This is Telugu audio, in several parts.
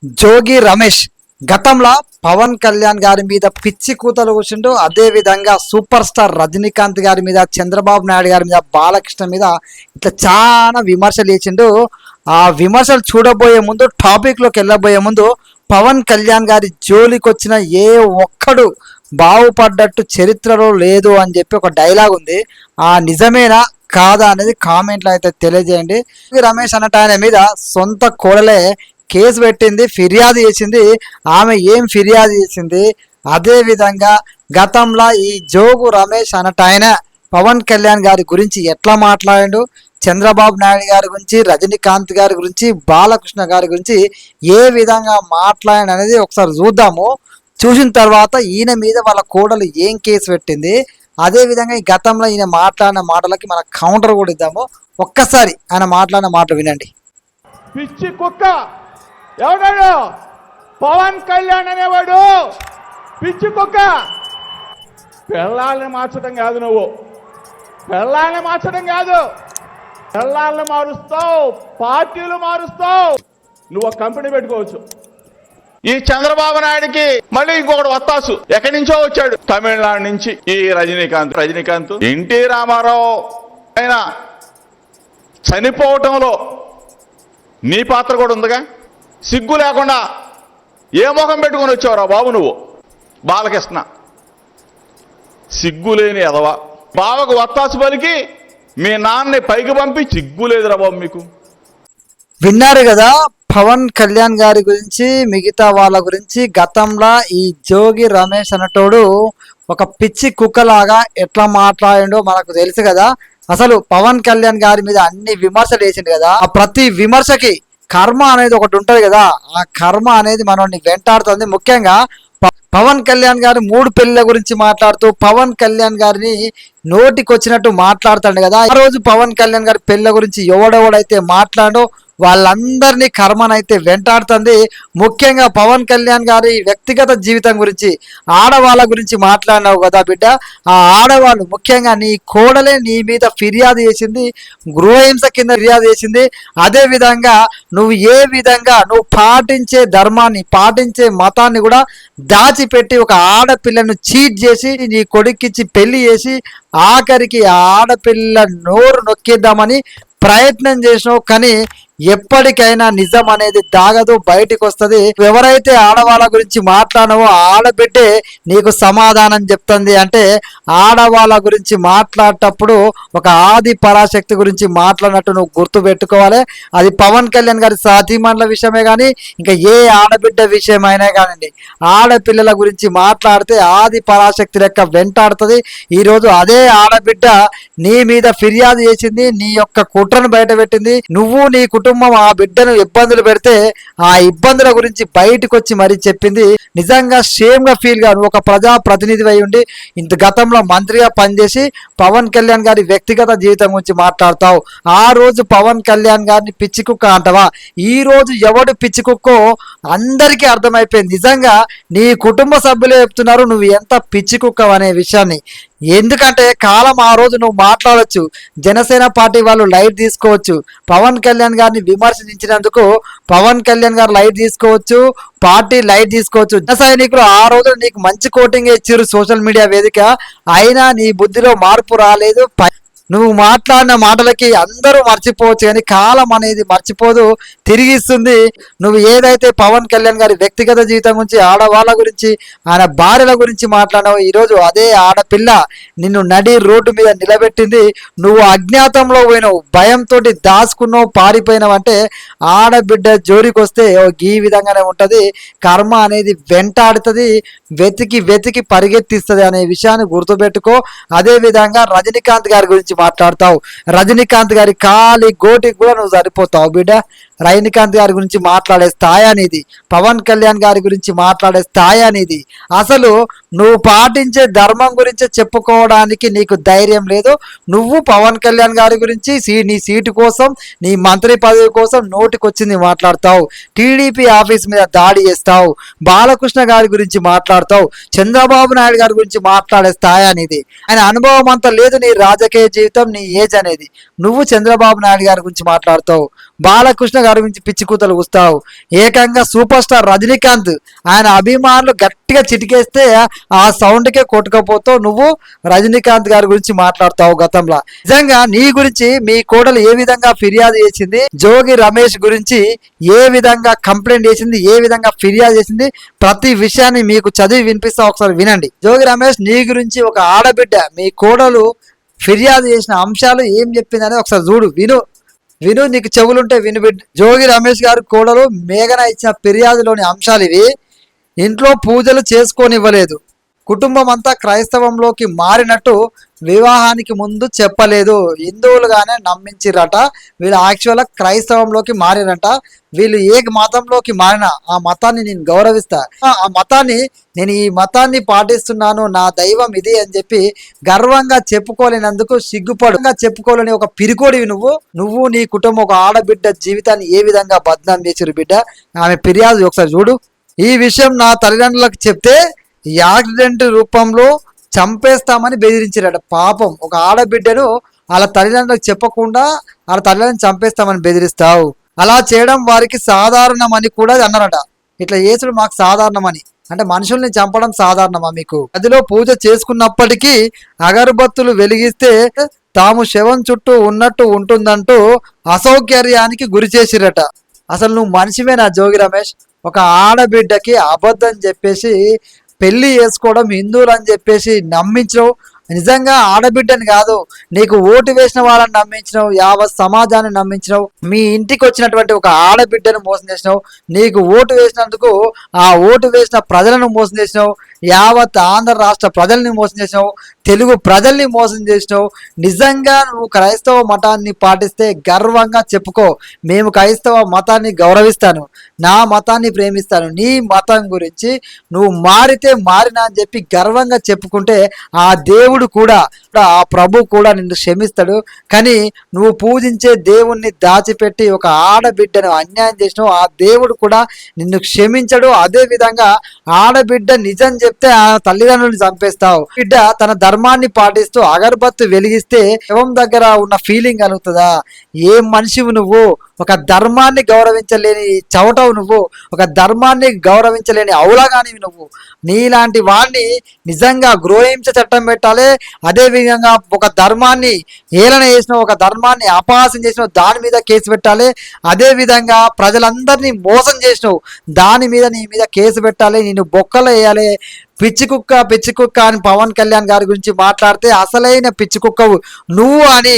జోగి రమేష్ గతంలో పవన్ కళ్యాణ్ గారి మీద పిచ్చి కూతలు కూర్చుంటూ, అదే విధంగా సూపర్ స్టార్ రజనీకాంత్ గారి మీద, చంద్రబాబు నాయుడు గారి మీద, బాలకృష్ణ మీద ఇట్లా చాలా విమర్శలు చేసిండు. ఆ విమర్శలు చూడబోయే ముందు, టాపిక్లోకి వెళ్ళబోయే ముందు, పవన్ కళ్యాణ్ గారి జోలికి వచ్చిన ఏ ఒక్కడు బాగుపడ్డట్టు చరిత్రలో లేదు అని చెప్పి ఒక డైలాగ్ ఉంది. ఆ నిజమేనా కాదా అనేది కామెంట్లో అయితే తెలియజేయండి. రమేష్ అన్నట్టు ఆయన మీద సొంత కోడలే కేసు పెట్టింది, ఫిర్యాదు చేసింది. ఆమె ఏం ఫిర్యాదు చేసింది, అదే విధంగా గతంలో ఈ జోగు రమేష్ అన్నట్టు ఆయన పవన్ కళ్యాణ్ గారి గురించి ఎట్లా మాట్లాడాడు, చంద్రబాబు నాయుడు గారి గురించి, రజనీకాంత్ గారి గురించి, బాలకృష్ణ గారి గురించి ఏ విధంగా మాట్లాడాడు అనేది ఒకసారి చూద్దాము. చూసిన తర్వాత ఈయన మీద వాళ్ళ కోడలు ఏం కేసు పెట్టింది, అదే విధంగా ఈ గతంలో ఈయన మాట్లాడిన మాటలకి మన కౌంటర్ కూడా ఇద్దాము. ఒక్కసారి ఆయన మాట్లాడిన మాటలు వినండి. పిచ్చి కుక్క ఎవడాడు? పవన్ కళ్యాణ్ అనేవాడు పిచ్చి కుక్క. పిల్లల్ని మార్చడం కాదు, నువ్వు పిల్లల్ని మార్చడం కాదు, పిల్లల్ని మారుస్తావు, పార్టీలు మారుస్తావు. నువ్వు ఒక కంపెనీ పెట్టుకోవచ్చు. ఈ చంద్రబాబు నాయుడికి మళ్ళీ ఇంకొకటి వత్తాసు ఎక్కడి నుంచో వచ్చాడు, తమిళనాడు నుంచి. ఈ రజనీకాంత్ ఎన్టీ రామారావు ఆయన చనిపోవటంలో నీ పాత్ర కూడా ఉందిగా. సిగ్గు లేకుండా ఏ ముఖం పెట్టుకొని వచ్చావురా బాబు నువ్వు? బాలకృష్ణ సిగ్గులేని ఎదవా. బావకు వత్తాసు పలికి మీ నాన్నని పైకి పంపి సిగ్గు లేదురా బాబు మీకు. విన్నారు కదా పవన్ కళ్యాణ్ గారి గురించి, మిగతా వాళ్ళ గురించి. గతంలో ఈ జోగి రమేష్ అన్నటోడు ఒక పిచ్చి కుక్కలాగా ఎట్లా మాట్లాడిండో మనకు తెలుసు కదా. అసలు పవన్ కళ్యాణ్ గారి మీద అన్ని విమర్శలు వేసిండు కదా. ఆ ప్రతి విమర్శకి కర్మ అనేది ఒకటి ఉంటది కదా. ఆ కర్మ అనేది మనల్ని వెంటాడుతుంది. ముఖ్యంగా పవన్ కళ్యాణ్ గారి 3 పెళ్లిల గురించి మాట్లాడుతూ, పవన్ కళ్యాణ్ గారిని నోటికి వచ్చినట్టు మాట్లాడుతాడు కదా. ఆ రోజు పవన్ కళ్యాణ్ గారి పెళ్లిల గురించి ఎవడెవడైతే మాట్లాడో వాళ్ళందరినీ కర్మనైతే వెంటాడుతుంది. ముఖ్యంగా పవన్ కళ్యాణ్ గారి వ్యక్తిగత జీవితం గురించి, ఆడవాళ్ళ గురించి మాట్లాడినావు కదా బిడ్డ. ఆ ఆడవాళ్ళు ముఖ్యంగా నీ కోడలే నీ మీద ఫిర్యాదు చేసింది, గృహహింస కింద ఫిర్యాదు చేసింది. అదే విధంగా నువ్వు ఏ విధంగా నువ్వు పాటించే ధర్మాన్ని, పాటించే మతాన్ని కూడా దాచిపెట్టి ఒక ఆడపిల్లను చీట్ చేసి నీ కొడుక్కిచ్చి పెళ్లి చేసి ఆఖరికి ఆ ఆడపిల్ల నోరు నొక్కిద్దామని ప్రయత్నం చేసినావు. కానీ ఎప్పటికైనా నిజం అనేది దాగదు, బయటికి వస్తుంది. ఎవరైతే ఆడవాళ్ళ గురించి మాట్లాడినావో ఆడబిడ్డే నీకు సమాధానం చెప్తుంది. అంటే ఆడవాళ్ళ గురించి మాట్లాడేటప్పుడు ఒక ఆది పరాశక్తి గురించి మాట్లాడినట్టు నువ్వు గుర్తు పెట్టుకోవాలి. అది పవన్ కళ్యాణ్ గారి సాధ్యమన్ల విషయమే కానీ ఇంకా ఏ ఆడబిడ్డ విషయమైనా కానివ్వండి, ఆడపిల్లల గురించి మాట్లాడితే ఆది పరాశక్తి లెక్క వెంటాడుతుంది. ఈరోజు అదే ఆడబిడ్డ నీ మీద ఫిర్యాదు చేసింది, నీ యొక్క కుట్రను బయట పెట్టింది. నువ్వు నీ కుటుంబం ఆ బిడ్డను ఇబ్బందులు పెడితే ఆ ఇబ్బందుల గురించి బయటకు వచ్చి మరీ చెప్పింది. నిజంగా షేమ్ గా ఫీల్ గా నువ్వు ఒక ప్రజా ప్రతినిధి అయి ఉండి ఇంత గతంలో మంత్రిగా పనిచేసి పవన్ కళ్యాణ్ గారి వ్యక్తిగత జీవితం గురించి మాట్లాడతావు. ఆ రోజు పవన్ కళ్యాణ్ గారిని పిచ్చి కుక్క అంటవా? ఈ రోజు ఎవడు పిచ్చి కుక్కో అందరికీ అర్థమైపోయింది. నిజంగా నీ కుటుంబ సభ్యులే చెప్తున్నారు నువ్వు ఎంత పిచ్చి కుక్క అనే విషయాన్ని. ఎందుకంటే కాలం ఆ రోజు నువ్వు మాట్లాడవచ్చు, జనసేన పార్టీ వాళ్ళు లైట్ తీసుకోవచ్చు, పవన్ కళ్యాణ్ గారిని విమర్శించినందుకు పవన్ కళ్యాణ్ గారు లైట్ తీసుకోవచ్చు, పార్టీ లైట్ తీసుకోవచ్చు. జన సైనికులు ఆ రోజు నీకు మంచి కోటింగ్ ఇచ్చారు సోషల్ మీడియా వేదిక. అయినా నీ బుద్ధిలో మార్పు రాలేదు. నువ్వు మాట్లాడిన మాటలకి అందరూ మర్చిపోవచ్చు కానీ కాలం అనేది మర్చిపోదు, తిరిగిస్తుంది. నువ్వు ఏదైతే పవన్ కళ్యాణ్ గారి వ్యక్తిగత జీవితం గురించి, ఆడవాళ్ళ గురించి, ఆయన భార్యల గురించి మాట్లాడినావు, ఈరోజు అదే ఆడపిల్ల నిన్ను నడి రోడ్డు మీద నిలబెట్టింది. నువ్వు అజ్ఞాతంలో పోయినావు, భయంతో దాచుకున్నావు, పారిపోయినావు. అంటే ఆడబిడ్డ జోలికి వస్తే ఈ విధంగానే ఉంటుంది. కర్మ అనేది వెంటాడుతుంది, వెతికి వెతికి పరిగెత్తిస్తుంది అనే విషయాన్ని గుర్తుపెట్టుకో. అదే విధంగా రజనీకాంత్ గారి గురించి మాట్లాడతావు. రజనీకాంత్ గారి కాలి గోటికి కూడా నువ్వు సరిపోతావు బిడ్డ. రజనీకాంత్ గారి గురించి మాట్లాడే స్థాయి అనేది, పవన్ కళ్యాణ్ గారి గురించి మాట్లాడే స్థాయి అనేది, అసలు నువ్వు పాటించే ధర్మం గురించి చెప్పుకోవడానికి నీకు ధైర్యం లేదు. నువ్వు పవన్ కళ్యాణ్ గారి గురించి నీ సీటు కోసం, నీ మంత్రి పదవి కోసం నోటికొచ్చింది మాట్లాడతావు. టీడీపీ ఆఫీస్ మీద దాడి చేస్తావు, బాలకృష్ణ గారి గురించి మాట్లాడతావు, చంద్రబాబు నాయుడు గారి గురించి మాట్లాడే స్థాయి అనేది. ఆయన అనుభవం అంతా లేదు నీ రాజకీయ జీవితం జీవితం, నీ ఏజ్ అనేది. నువ్వు చంద్రబాబు నాయుడు గారి గురించి మాట్లాడతావు, బాలకృష్ణ గారి గురించి పిచ్చి కూతలు కూస్తావు, ఏకంగా సూపర్ స్టార్ రజనీకాంత్ ఆయన అభిమానులు గట్టిగా చిటికేస్తే ఆ సౌండ్కే కొట్టుకపోతావు. నువ్వు రజనీకాంత్ గారి గురించి మాట్లాడతావు గతంలో. నిజంగా నీ గురించి మీ కోడలు ఏ విధంగా ఫిర్యాదు చేసింది, జోగి రమేష్ గురించి ఏ విధంగా కంప్లైంట్ చేసింది, ఏ విధంగా ఫిర్యాదు చేసింది, ప్రతి విషయాన్ని మీకు చదివి వినిపిస్తా, ఒకసారి వినండి. జోగి రమేష్ నీ గురించి ఒక ఆడబిడ్డ మీ కోడలు ఫిర్యాదు చేసిన అంశాలు ఏం చెప్పిందని ఒకసారి చూడు, విను నీకు చెవులుంటే విను బిడ్డ. జోగి రమేష్ గారి కోడలు మేఘన ఇచ్చిన ఫిర్యాదులోని అంశాలు ఇవి. ఇంట్లో పూజలు చేసుకోనివ్వలేదు, కుటుంబం అంతా క్రైస్తవంలోకి మారినట్టు వివాహానికి ముందు చెప్పలేదు, హిందువులుగానే నమ్మించిరట. వీళ్ళు యాక్చువల్గా క్రైస్తవంలోకి మారినట. వీళ్ళు ఏ మతంలోకి మారినా ఆ మతాన్ని నేను గౌరవిస్తా, ఆ మతాన్ని నేను ఈ మతాన్ని పాటిస్తున్నాను, నా దైవం ఇది అని చెప్పి గర్వంగా చెప్పుకోలేనందుకు సిగ్గుపడుగా చెప్పుకోలేని ఒక పిరికోడివి నువ్వు నీ కుటుంబం ఒక ఆడబిడ్డ జీవితాన్ని ఏ విధంగా బద్నాం చేసిరు బిడ్డ. ఆమె ఫిర్యాదు ఒకసారి చూడు. ఈ విషయం నా తల్లిదండ్రులకు చెప్తే యాక్సిడెంట్ రూపంలో చంపేస్తామని బెదిరించారట. పాపం, ఒక ఆడబిడ్డను వాళ్ళ తల్లిదండ్రులకు చెప్పకుండా వాళ్ళ తల్లిదండ్రులను చంపేస్తామని బెదిరిస్తావు. అలా చేయడం వారికి సాధారణమని కూడా అన్నారట. ఇట్లా చేసుడు మాకు సాధారణమని అంటే మనుషుల్ని చంపడం సాధారణమా మీకు? గదిలో పూజ చేసుకున్నప్పటికీ అగరబత్తులు వెలిగిస్తే తాము శవం చుట్టూ ఉన్నట్టు ఉంటుందంటూ అసౌకర్యానికి గురి చేసిరట. అసలు నువ్వు మనిషివేనా జోగి రమేష్? ఒక ఆడబిడ్డకి అబద్ధం చెప్పేసి పెళ్లి చేసుకోవడం హిందువులు అని చెప్పేసి నమ్మించవు. నిజంగా ఆడబిడ్డని కాదు, నీకు ఓటు వేసిన వాళ్ళని నమ్మించినావు, యావత్ సమాజాన్ని నమ్మించినావు, మీ ఇంటికి వచ్చినటువంటి ఒక ఆడబిడ్డను మోసం చేసినావు, నీకు ఓటు వేసినందుకు ఆ ఓటు వేసిన ప్రజలను మోసం చేసినావు, యావత్ ఆంధ్ర రాష్ట్ర ప్రజల్ని మోసం చేసినావు, తెలుగు ప్రజల్ని మోసం చేసినావు. నిజంగా నువ్వు క్రైస్తవ మతాన్ని పాటిస్తే గర్వంగా చెప్పుకో, మేము క్రైస్తవ మతాన్ని గౌరవిస్తాను, నా మతాన్ని ప్రేమిస్తాను, నీ మతం గురించి నువ్వు మారితే మారినా అని చెప్పి గర్వంగా చెప్పుకుంటే ఆ దేవుడు కూడా, ఆ ప్రభు కూడా నిన్ను క్షమిస్తాడు. కానీ నువ్వు పూజించే దేవుణ్ణి దాచిపెట్టి ఒక ఆడబిడ్డను అన్యాయం చేసినావు, ఆ దేవుడు కూడా నిన్ను క్షమించడు. అదే విధంగా ఆడబిడ్డ నిజం చెప్తే ఆ తల్లిదండ్రులను చంపేస్తావు. బిడ్డ తన ధర్మాన్ని పాటిస్తూ అగరబత్తు వెలిగిస్తే శవం దగ్గర ఉన్న ఫీలింగ్ కలుగుతుందా? ఏం మనిషివు నువ్వు? ఒక ధర్మాన్ని గౌరవించలేని చవటవు నువ్వు, ఒక ధర్మాన్ని గౌరవించలేని అవులాగానివి నువ్వు. నీలాంటి వాడిని నిజంగా గృహహింస చట్టం పెట్టాలి. అదే విధంగా ఒక ధర్మాన్ని ఏలన చేసిన, ఒక ధర్మాన్ని అపహాసం చేసిన దాని మీద కేసు పెట్టాలి. అదే విధంగా ప్రజలందరినీ మోసం చేసినావు, దాని మీద నీ మీద కేసు పెట్టాలి, నిన్ను బొక్కలు వేయాలి. పిచ్చి కుక్క అని పవన్ కళ్యాణ్ గారి గురించి మాట్లాడితే అసలైన పిచ్చి కుక్కవు నువ్వు అని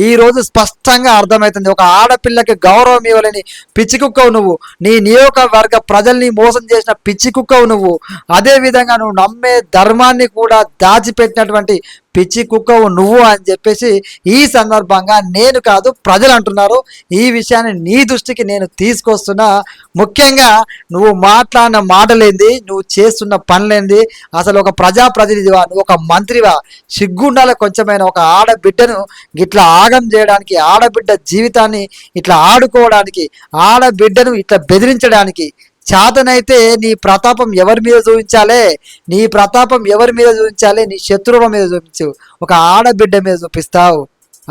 ఈరోజు స్పష్టంగా అర్థమవుతుంది. ఒక ఆడపిల్లకి గౌరవం ఇవ్వలేని పిచ్చి కుక్కవు నువ్వు, నీ నియోజకవర్గ ప్రజల్ని మోసం చేసిన పిచ్చి కుక్కవు నువ్వు. అదే విధంగా నువ్వు నమ్మే ధర్మాన్ని కూడా దాచిపెట్టినటువంటి పిచ్చి కుక్కవు నువ్వు అని చెప్పేసి ఈ సందర్భంగా నేను కాదు ప్రజలు అంటున్నారు. ఈ విషయాన్ని నీ దృష్టికి నేను తీసుకొస్తున్నా. ముఖ్యంగా నువ్వు మాట్లాడిన మాటలేంది, నువ్వు చేస్తున్న పనులేంది, అసలు ఒక ప్రజాప్రతినిధివా, నువ్వు ఒక మంత్రివా? సిగ్గుండాల కొంచెమైన ఒక ఆడబిడ్డను ఇట్లా ఆగం చేయడానికి, ఆడబిడ్డ జీవితాన్ని ఇట్లా ఆడుకోవడానికి, ఆడబిడ్డను ఇట్లా బెదిరించడానికి చేతనైతే నీ ప్రతాపం ఎవరి మీద చూపించాలి? నీ ప్రతాపం ఎవరి మీద చూపించాలి? నీ శత్రువుల మీద చూపించు, ఒక ఆడబిడ్డ మీద చూపిస్తావు.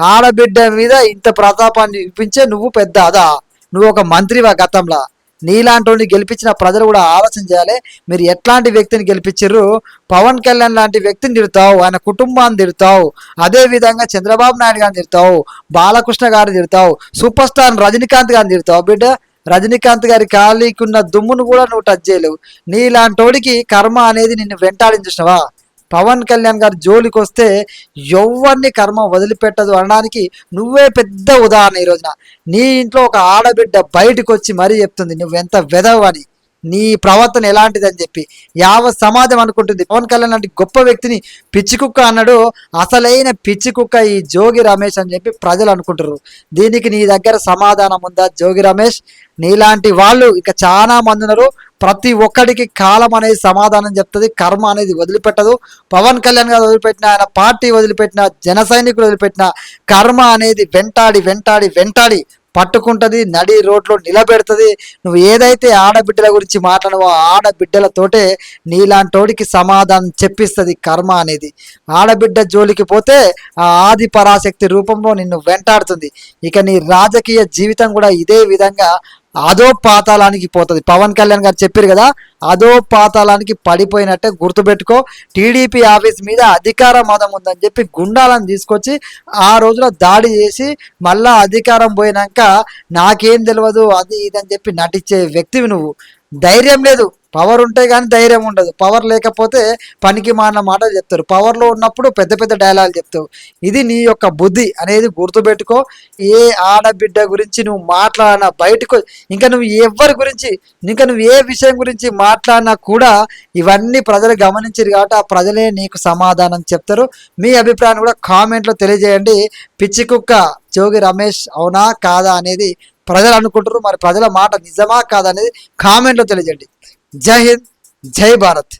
ఆడబిడ్డ మీద ఇంత ప్రతాపాన్ని చూపించే నువ్వు పెద్ద అదా? నువ్వు ఒక మంత్రివా గతంలో? నీలాంటి గెలిపించిన ప్రజలు కూడా ఆలోచన చేయాలి. మీరు ఎట్లాంటి వ్యక్తిని గెలిపించారు? పవన్ కళ్యాణ్ లాంటి వ్యక్తిని తిడతావు, ఆయన కుటుంబాన్ని తిడతావు, అదే విధంగా చంద్రబాబు నాయుడు గారిని తిడతావు, బాలకృష్ణ గారిని తిడతావు, సూపర్ స్టార్ రజనీకాంత్ గారిని తిడతావు. బిడ్డ రజనీకాంత్ గారి ఖాళీకున్న దుమ్మును కూడా నువ్వు టచ్ చేయలేవు. నీలాంటోడికి కర్మ అనేది నిన్ను వెంటాడించినవా? పవన్ కళ్యాణ్ గారి జోలికి వస్తే ఎవరిని కర్మ వదిలిపెట్టదు అనడానికి నువ్వే పెద్ద ఉదాహరణ. ఈ రోజున నీ ఇంట్లో ఒక ఆడబిడ్డ బయటకు వచ్చి మరీ చెప్తుంది నువ్వెంత వెదవు అని, నీ ప్రవర్తన ఎలాంటిదని చెప్పి యావత్ సమాజం అనుకుంటుంది. పవన్ కళ్యాణ్ లాంటి గొప్ప వ్యక్తిని పిచ్చి కుక్క అన్నాడు. అసలైన పిచ్చి కుక్క ఈ జోగి రమేష్ అని చెప్పి ప్రజలు అనుకుంటారు. దీనికి నీ దగ్గర సమాధానం ఉందా జోగి రమేష్? నీలాంటి వాళ్ళు ఇక చాలా మంది ఉన్నారు. ప్రతి ఒక్కడికి కాలం అనేది సమాధానం చెప్తుంది, కర్మ అనేది వదిలిపెట్టదు. పవన్ కళ్యాణ్ గారు వదిలిపెట్టిన, ఆయన పార్టీ వదిలిపెట్టిన, జన సైనికులు వదిలిపెట్టిన కర్మ అనేది వెంటాడి వెంటాడి వెంటాడి పట్టుకుంటుంది, నడి రోడ్లో నిలబెడుతుంది. నువ్వు ఏదైతే ఆడబిడ్డల గురించి మాట్లాడవో ఆడబిడ్డలతోటే నీలాంటోడికి సమాధానం చెప్పిస్తుంది కర్మ అనేది. ఆడబిడ్డ జోలికి పోతే ఆ ఆది పరాశక్తి రూపంలో నిన్ను వెంటాడుతుంది. ఇక నీ రాజకీయ జీవితం కూడా ఇదే విధంగా అదో పాతాళానికి పోతుంది. పవన్ కళ్యాణ్ గారు చెప్పారు కదా, అదో పాతాళానికి పడిపోయినట్టే గుర్తుపెట్టుకో. టీడీపీ ఆఫీస్ మీద అధికార మదం ఉందని చెప్పి గుండాలను తీసుకొచ్చి ఆ రోజులో దాడి చేసి మళ్ళా అధికారం పోయినాక నాకేం తెలియదు అది ఇదని చెప్పి నటించే వ్యక్తివి నువ్వు. ధైర్యం లేదు. పవర్ ఉంటే కానీ ధైర్యం ఉండదు. పవర్ లేకపోతే పనికి మాలిన మాటలు చెప్తారు. పవర్లో ఉన్నప్పుడు పెద్ద పెద్ద డైలాగులు చెప్తావు. ఇది నీ యొక్క బుద్ధి అనేది గుర్తుపెట్టుకో. ఏ ఆడబిడ్డ గురించి నువ్వు మాట్లాడినా బయటకు, ఇంకా నువ్వు ఎవరి గురించి, ఇంకా నువ్వు ఏ విషయం గురించి మాట్లాడినా కూడా ఇవన్నీ ప్రజలు గమనించారు కాబట్టి ఆ ప్రజలే నీకు సమాధానం చెప్తారు. మీ అభిప్రాయాన్ని కూడా కామెంట్లో తెలియజేయండి. పిచ్చి కుక్క జోగి రమేష్ అవునా కాదా అనేది ప్రజలు అనుకుంటారు. మరి ప్రజల మాట నిజమా కాదా అనేది కామెంట్లో తెలియజేయండి. జై హింద్, జై భారత్.